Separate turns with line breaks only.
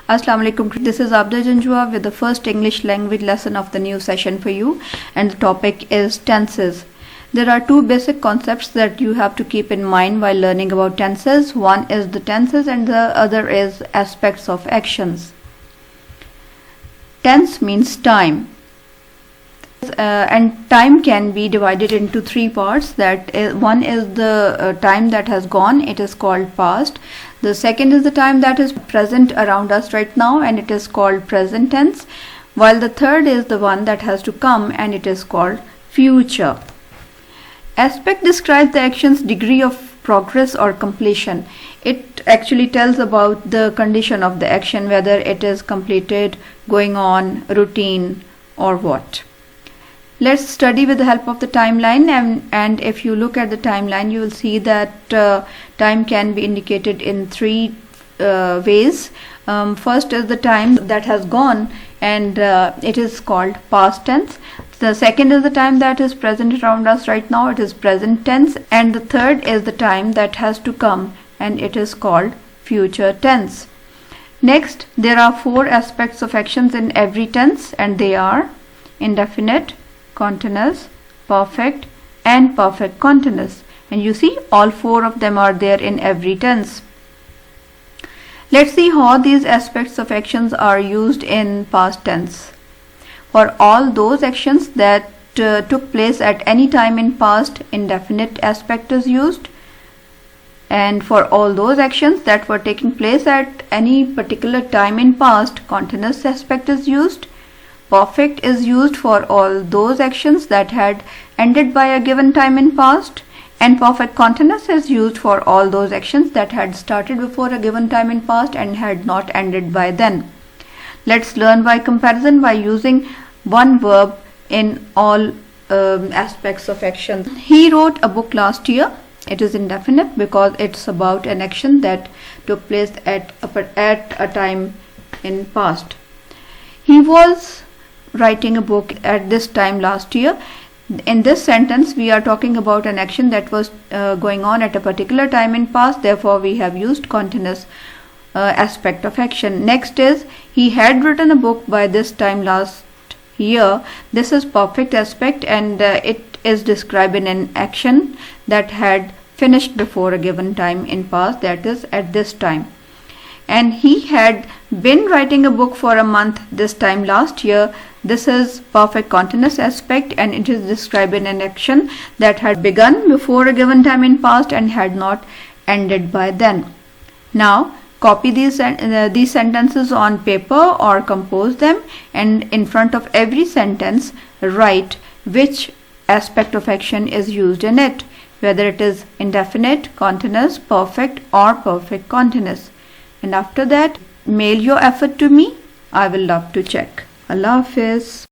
Assalamu alaikum. This is Abda Janjua with the first English language lesson of the new session for you, and the topic is tenses. There are two basic concepts that you have to keep in mind while learning about tenses. One is the tenses and the other is aspects of actions. Tense means time. And time can be divided into three parts. One is the time that has gone, it is called past. The second is the time that is present around us right now, and it is called present tense, while the third is the one that has to come, and it is called future. Aspect describes the action's degree of progress or completion. It actually tells about the condition of the action, whether it is completed, going on, routine, or what. Let's study with the help of the timeline, and if you look at the timeline, you will see that time can be indicated in three ways. First is the time that has gone, and it is called past tense. The second is the time that is present around us right now, it is present tense, and the third is the time that has to come, and it is called future tense. Next, there are four aspects of actions in every tense, and they are indefinite, continuous, perfect, and perfect continuous. And you see, all four of them are there in every tense. Let's see how these aspects of actions are used in past tense. For all those actions that took place at any time in past, indefinite aspect is used. And for all those actions that were taking place at any particular time in past, continuous aspect is used. Perfect is used for all those actions that had ended by a given time in past, and perfect continuous is used for all those actions that had started before a given time in past and had not ended by then. Let's learn by comparison by using one verb in all aspects of action. He wrote a book last year. It is indefinite because it's about an action that took place at a time in past. He was writing a book at this time last year. In this sentence, we are talking about an action that was going on at a particular time in past. Therefore, we have used continuous aspect of action. Next is, he had written a book by this time last year. This is perfect aspect, and it is describing an action that had finished before a given time in past, that is at this time. And he had been writing a book for a month this time last year. This is perfect continuous aspect, and it is describing an action that had begun before a given time in past and had not ended by then. Now, copy these sentences on paper or compose them, and in front of every sentence, write which aspect of action is used in it, whether it is indefinite, continuous, perfect, or perfect continuous. And after that, mail your effort to me. I will love to check. Allah Hafiz.